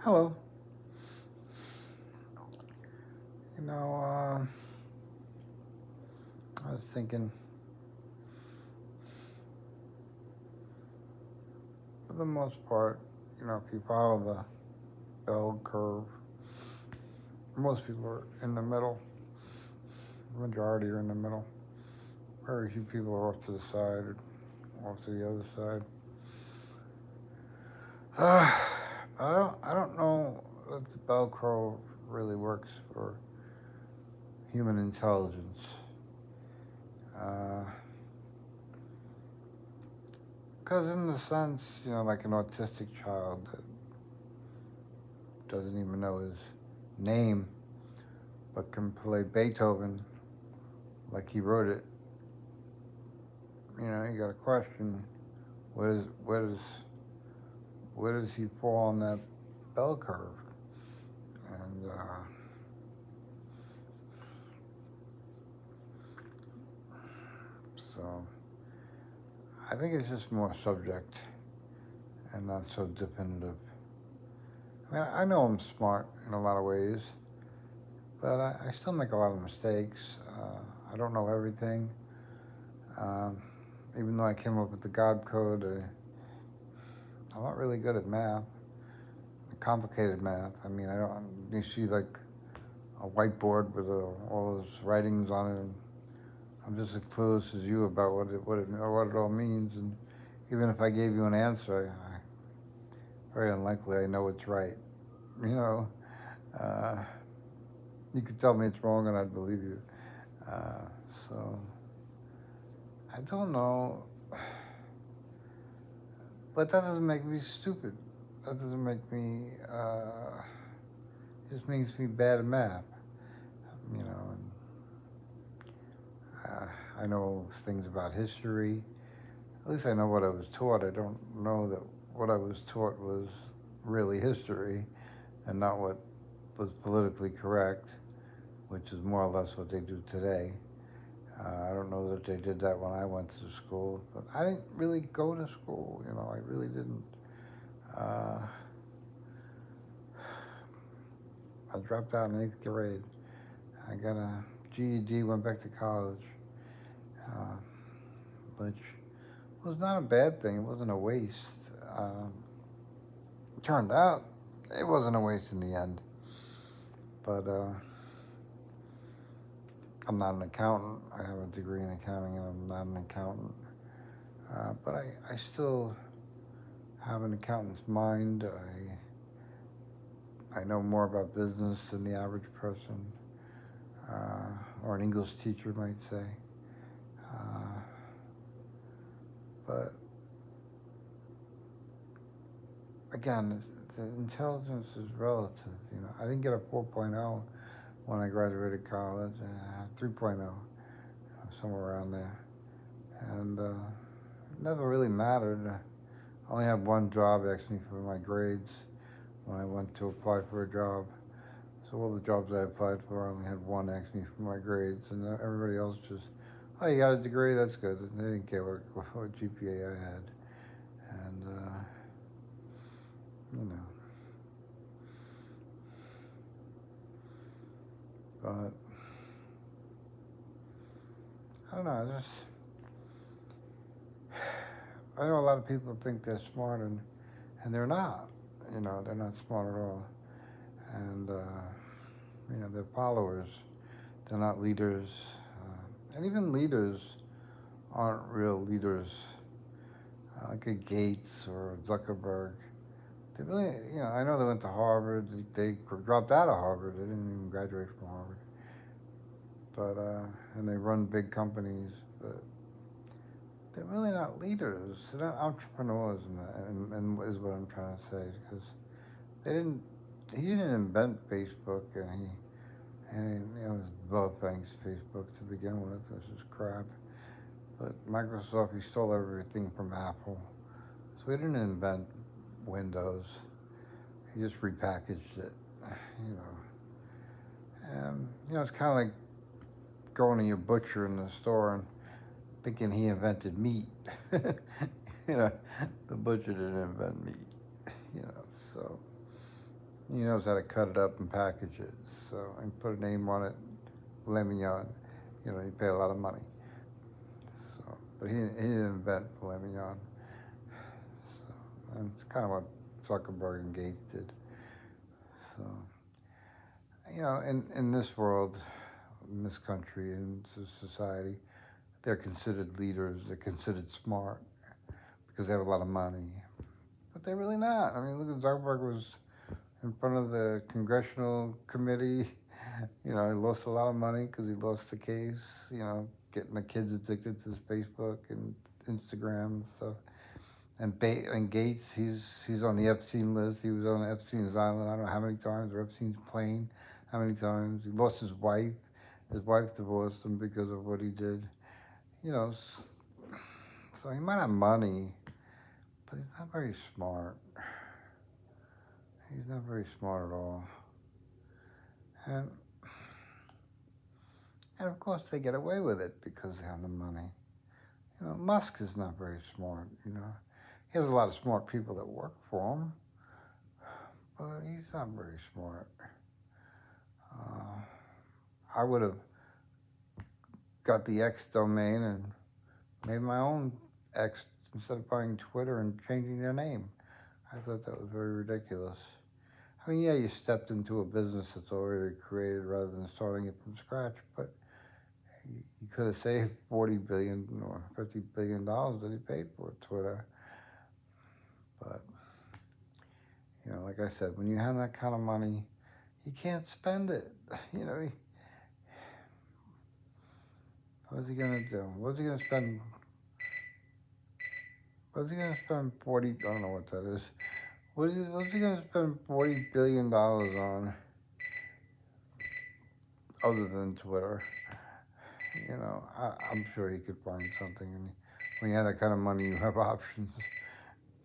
Hello. You know, I was thinking, for the most part, if you follow the bell curve, most people are in the middle. The majority are in the middle. Very few people are off to the side or off to the other side. I don't know if the bell curve really works for human intelligence. Because in the sense, like an autistic child that doesn't even know his name, but can play Beethoven like he wrote it. You got a question. Where does he fall on that bell curve? And so I think it's just more subject and not so definitive. I mean, I know I'm smart in a lot of ways, but I still make a lot of mistakes. I don't know everything. Um, Even though I came up with the God code, I'm not really good at math, complicated math. I mean, I don't. You see like a whiteboard with all those writings on it, and I'm just as clueless as you about what it all means. And even if I gave you an answer, very unlikely I know it's right. You know, uh, you could tell me it's wrong, and I'd believe you. Uh, so I don't know, but that doesn't make me stupid. That doesn't make me. Just makes me bad at math. You know, I know things about history. At least I know what I was taught. I don't know that what I was taught was really history and not what was politically correct, which is more or less what they do today. I don't know that they did that when I went to school, but I didn't really go to school. I really didn't. Uh, I dropped out in 8th grade. I got a GED, went back to college, uh, which was not a bad thing. It wasn't a waste. It turned out it wasn't a waste in the end. But I'm not an accountant. I have a degree in accounting, and I'm not an accountant. But I still have an accountant's mind. I know more about business than the average person, or an English teacher might say. Uh, but again, the intelligence is relative. I didn't get a 4.0 when I graduated college. 3.0, somewhere around there, and it never really mattered. I only had one job ask me for my grades when I went to apply for a job. So all the jobs I applied for, I only had one ask me for my grades, and everybody else just, oh, you got a degree, that's good. And they didn't care what GPA I had, and you know, but I don't know. I know a lot of people think they're smart, and they're not. They're not smart at all, and they're followers. They're not leaders, and even leaders aren't real leaders, like a Gates or Zuckerberg. They really, I know they went to Harvard. They dropped out of Harvard. They didn't even graduate from Harvard. But and they run big companies, but they're really not leaders. They're not entrepreneurs, and is what I'm trying to say. Because they didn't. He didn't invent Facebook, and it was low thanks Facebook to begin with. This is crap. But Microsoft, he stole everything from Apple. So he didn't invent Windows. He just repackaged it, you know. And, it's kind of like going to your butcher in the store and thinking he invented meat. you know, the butcher didn't invent meat, so. He knows how to cut it up and package it. So, and put a name on it, filet mignon. You pay a lot of money. So, but he didn't invent filet mignon. So, and it's kind of what Zuckerberg and Gates did. So, in this world, in this country, in this society, they're considered leaders. They're considered smart because they have a lot of money. But they're really not. I mean, look at Zuckerberg was in front of the congressional committee. He lost a lot of money because he lost the case. Getting the kids addicted to Facebook and Instagram and stuff. And Gates, he's on the Epstein list. He was on Epstein's island. I don't know how many times, or Epstein's plane. How many times? He lost his wife. His wife divorced him because of what he did. So he might have money, but he's not very smart. He's not very smart at all. And of course they get away with it because they have the money. Musk is not very smart, He has a lot of smart people that work for him, but he's not very smart. I would have got the X domain and made my own X instead of buying Twitter and changing their name. I thought that was very ridiculous. I mean, yeah, you stepped into a business that's already created rather than starting it from scratch, but you could have saved $40 billion or $50 billion that he paid for Twitter. But, like I said, when you have that kind of money, you can't spend it. What's he going to do? What's he going to spend? What's he going to spend 40, I don't know what that is. What's he going to spend $40 billion on other than Twitter? I'm sure he could find something. And when you have that kind of money, you have options.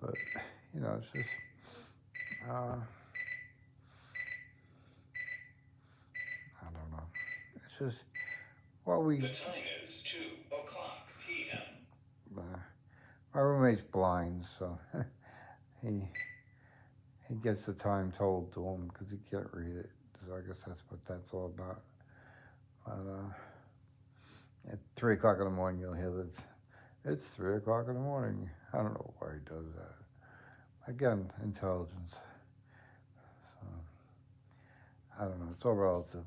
But, it's just, I don't know. It's just, The time is 2:00 p.m. My roommate's blind, so he gets the time told to him because he can't read it. So I guess that's what that's all about. But at 3 o'clock in the morning, you'll hear this. It's 3 o'clock in the morning. I don't know why he does that. Again, intelligence. So I don't know. It's all relative.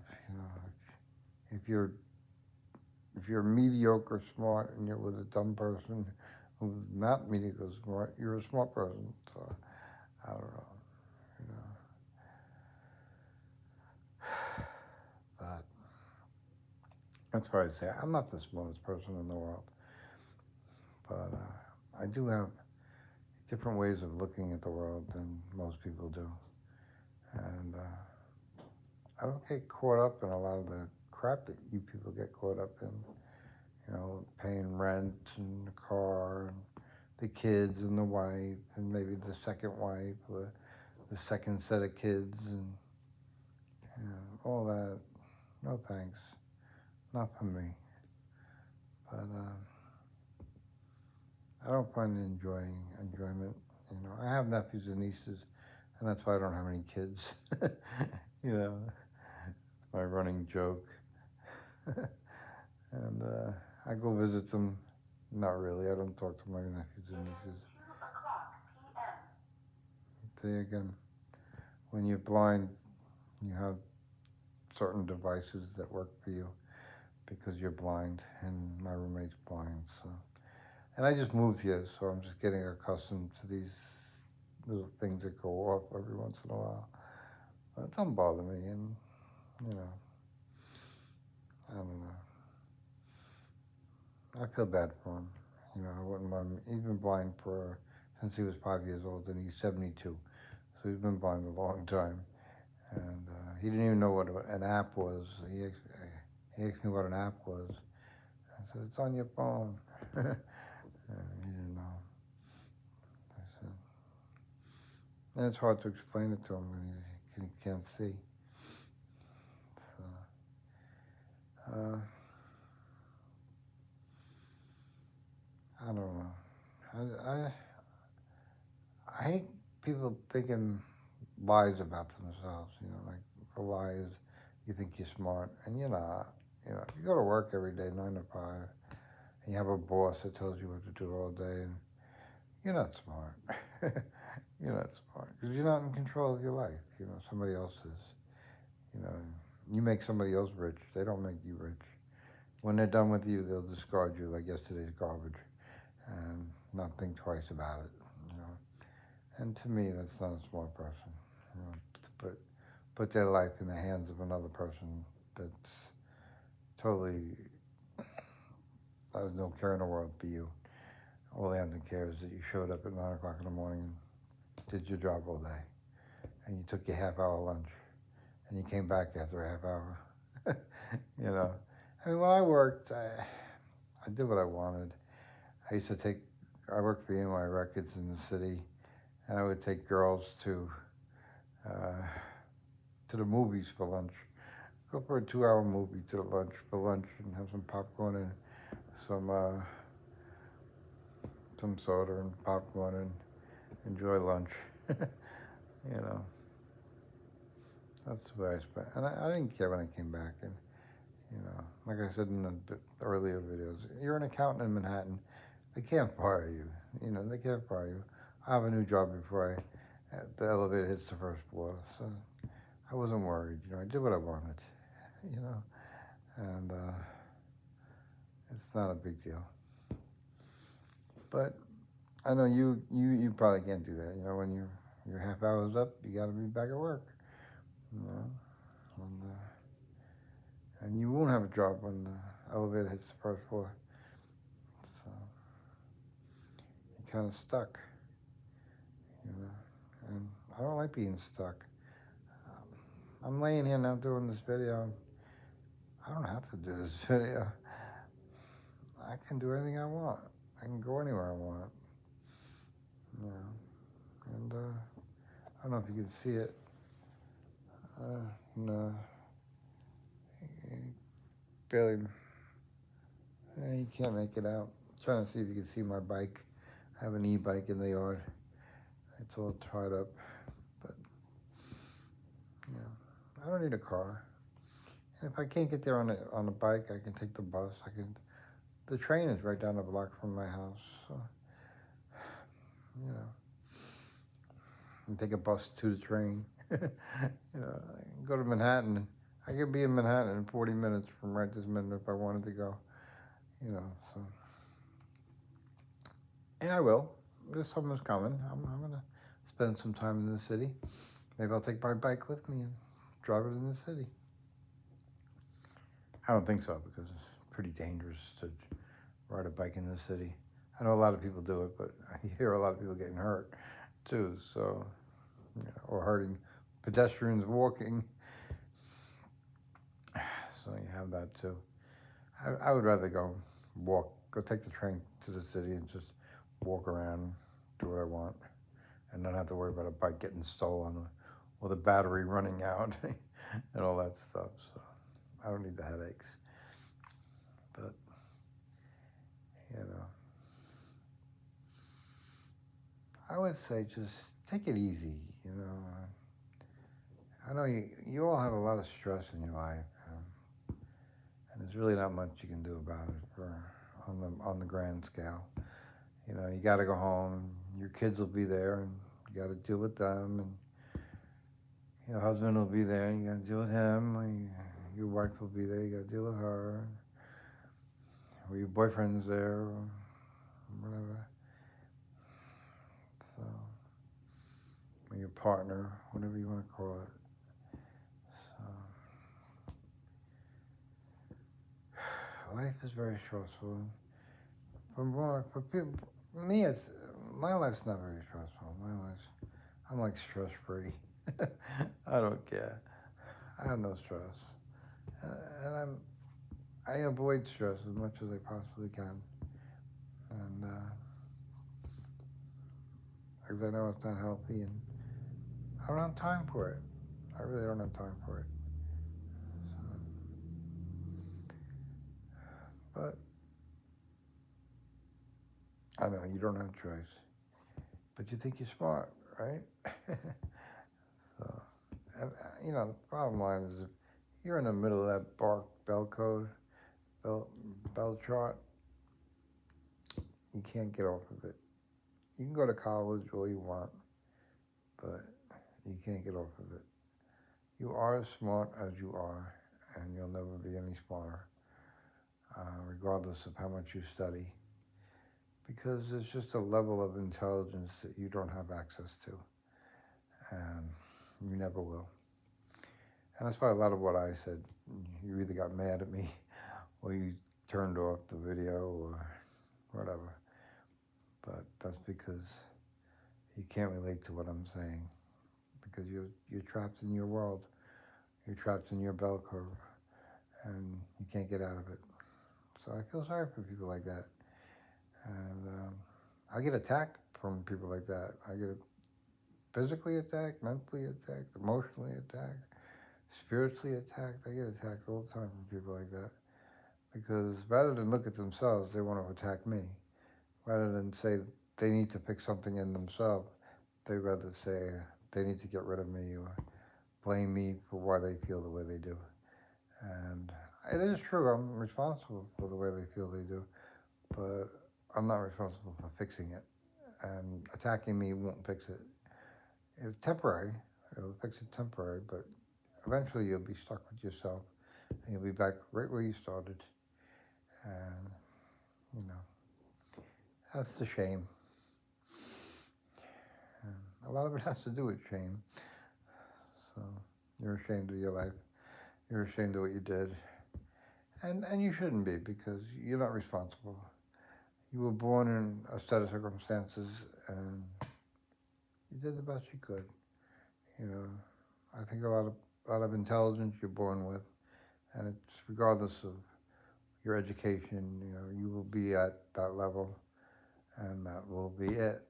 If you're mediocre smart and you're with a dumb person who's not mediocre smart, you're a smart person. So I don't know. But that's why I say I'm not the smartest person in the world. But I do have different ways of looking at the world than most people do. And I don't get caught up in a lot of the crap that you people get caught up in. Paying rent and the car and the kids and the wife and maybe the second wife or the second set of kids and all that. No thanks. Not for me. But I don't find enjoyment. I have nephews and nieces, and that's why I don't have any kids. It's my running joke. And I go visit them. Not really. I don't talk to my nephews and nieces. 2:00 p.m. See, again, when you're blind, you have certain devices that work for you because you're blind, and my roommate's blind. So, and I just moved here, so I'm just getting accustomed to these little things that go off every once in a while. But it don't bother me, and I don't know. I feel bad for him. I wouldn't mind. He's been blind since he was 5 years old, and he's 72. So he's been blind a long time. And he didn't even know what an app was. He asked me what an app was. I said, it's on your phone. And he didn't know. I said, and it's hard to explain it to him when he can't see. So, I don't know. I hate people thinking lies about themselves. Like the lie is you think you're smart and you're not. You go to work every day, 9 to 5, and you have a boss that tells you what to do all day, and you're not smart. You're not smart because you're not in control of your life. Somebody else is. You know, you make somebody else rich. They don't make you rich. When they're done with you, they'll discard you like yesterday's garbage and not think twice about it. You know, and to me, that's not a smart person. To put their life in the hands of another person that's totally has no care in the world for you. All they have to care is that you showed up at 9 o'clock in the morning and did your job all day, and you took your half-hour lunch, and you came back after a half hour. I mean, when I worked, I did what I wanted. I worked for EMI Records in the city, and I would take girls to the movies for lunch. Go for a 2-hour movie for lunch, and have some popcorn and some soda and popcorn and enjoy lunch. you know, that's the way I spent. And I didn't care when I came back. And like I said in the earlier videos, you're an accountant in Manhattan. They can't fire you. They can't fire you. I have a new job before the elevator hits the first floor, so I wasn't worried. I did what I wanted. And it's not a big deal. But I know you probably can't do that. When your half hour's up, you got to be back at work. And you won't have a job when the elevator hits the first floor. So you're kind of stuck. And I don't like being stuck. I'm laying here now doing this video. I don't have to do this video. I can do anything I want. I can go anywhere I want. And I don't know if you can see it. No, barely. You can't make it out. I'm trying to see if you can see my bike. I have an e-bike in the yard. It's all tied up, but I don't need a car. And if I can't get there on a bike, I can take the bus. The train is right down the block from my house, so I can take a bus to the train. I can go to Manhattan. I could be in Manhattan in 40 minutes from right this minute if I wanted to go. So. And I will. This summer's coming. I'm gonna spend some time in the city. Maybe I'll take my bike with me and drive it in the city. I don't think so, because it's pretty dangerous to ride a bike in the city. I know a lot of people do it, but I hear a lot of people getting hurt too. So, or hurting pedestrians walking. So you have that too. I would rather go take the train to the city and just walk around, do what I want, and not have to worry about a bike getting stolen or the battery running out and all that stuff. So I don't need the headaches. But, I would say just take it easy, I know you all have a lot of stress in your life, and there's really not much you can do about it on the grand scale. You got to go home. Your kids will be there, and you got to deal with them, and your husband will be there, and you got to deal with him. Or your wife will be there, you got to deal with her, or your boyfriend's there, or whatever. So, or your partner, whatever you want to call it. So, life is very stressful. For people, me, my life's not very stressful. I'm like stress free. I don't care. I have no stress, and I avoid stress as much as I possibly can, and because I know it's not healthy, and I don't have time for it. I really don't have time for it. So, but I know you don't have a choice, but you think you're smart, right? you know, the bottom line is if you're in the middle of that bell code, bell chart, you can't get off of it. You can go to college all you want, but you can't get off of it. You are as smart as you are, and you'll never be any smarter, regardless of how much you study, because there's just a level of intelligence that you don't have access to, and you never will. And that's why a lot of what I said, you either got mad at me, or you turned off the video, or whatever. But that's because you can't relate to what I'm saying, because you're trapped in your world. You're trapped in your bell curve, and you can't get out of it. So I feel sorry for people like that. And I get attacked from people like that. I get physically attacked, mentally attacked, emotionally attacked, spiritually attacked. I get attacked all the time from people like that. Because rather than look at themselves, they want to attack me. Rather than say they need to fix something in themselves, they rather say they need to get rid of me or blame me for why they feel the way they do. And it is true, I'm responsible for the way they feel they do, but I'm not responsible for fixing it. And attacking me won't fix it. It's temporary, it'll fix it temporary, but eventually you'll be stuck with yourself and you'll be back right where you started. And, you know, that's the shame. And a lot of it has to do with shame. So you're ashamed of your life. You're ashamed of what you did. And you shouldn't be, because you're not responsible. You were born in a set of circumstances, and you did the best you could. You know, I think a lot of intelligence you're born with, and it's regardless of your education. You know, you will be at that level, and that will be it.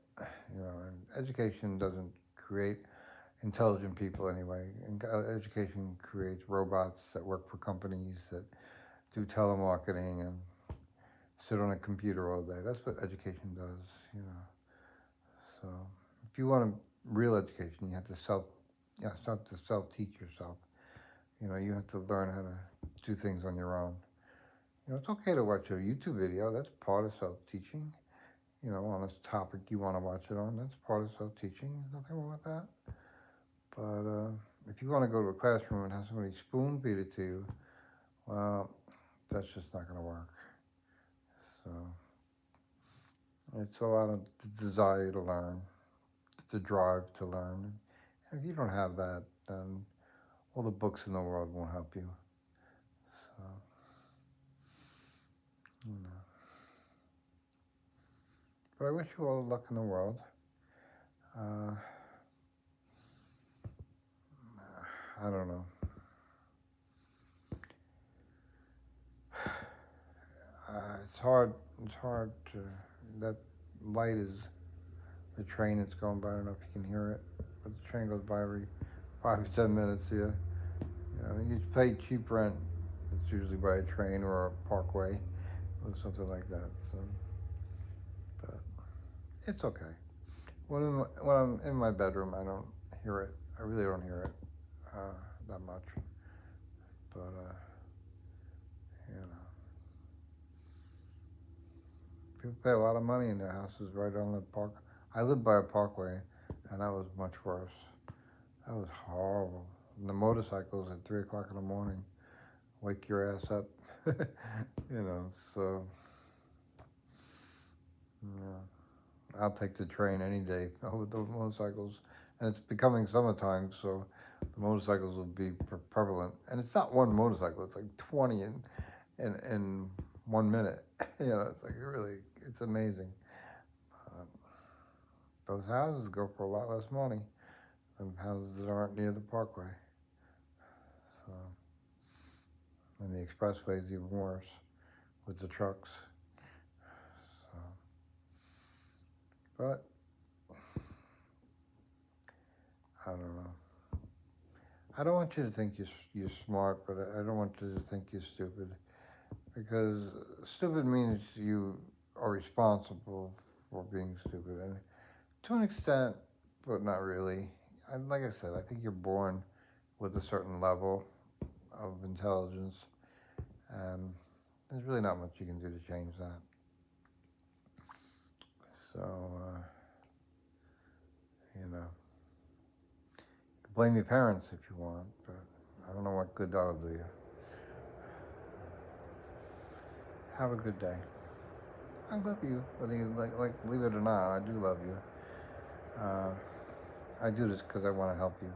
You know, and education doesn't create intelligent people anyway. And education creates robots that work for companies that do telemarketing and sit on a computer all day. That's what education does, you know. So if you want a real education, you have to self-teach yourself. You know, you have to learn how to do things on your own. You know, it's okay to watch a YouTube video. That's part of self-teaching. You know, on a topic you want to watch it on, that's part of self-teaching. There's nothing wrong with that. But if you want to go to a classroom and have somebody spoon feed it to you, well, that's just not going to work. So it's a lot of desire to learn, the drive to learn. And if you don't have that, then all the books in the world won't help you. So, you know. But I wish you all the luck in the world. I don't know. It's hard to, that light is the train that's going by. I don't know if you can hear it, but the train goes by every 5 to 10 minutes here. You know, you pay cheap rent. It's usually by a train or a parkway or something like that. So, but it's okay. When I'm in my bedroom, I don't hear it. I really don't hear it that much. But you know, people pay a lot of money in their houses right on the park. I lived by a parkway, and that was much worse. That was horrible. And the motorcycles at 3 o'clock in the morning wake your ass up. You know, so yeah, I'll take the train any day over the motorcycles. And it's becoming summertime, so the motorcycles will be prevalent. And it's not one motorcycle; it's like 20 in 1 minute. You know, it's like it's amazing. Those houses go for a lot less money than houses that aren't near the parkway. So, and the expressway is even worse with the trucks. So, but I don't know. I don't want you to think you're smart, but I don't want you to think you're stupid, because stupid means you are responsible for being stupid, and to an extent, but not really. And like I said, I think you're born with a certain level of intelligence, and there's really not much you can do to change that. So, you know, you can blame your parents if you want, but I don't know what good that'll do you. Have a good day. I love you, whether you like believe it or not. I do love you. I do this because I want to help you.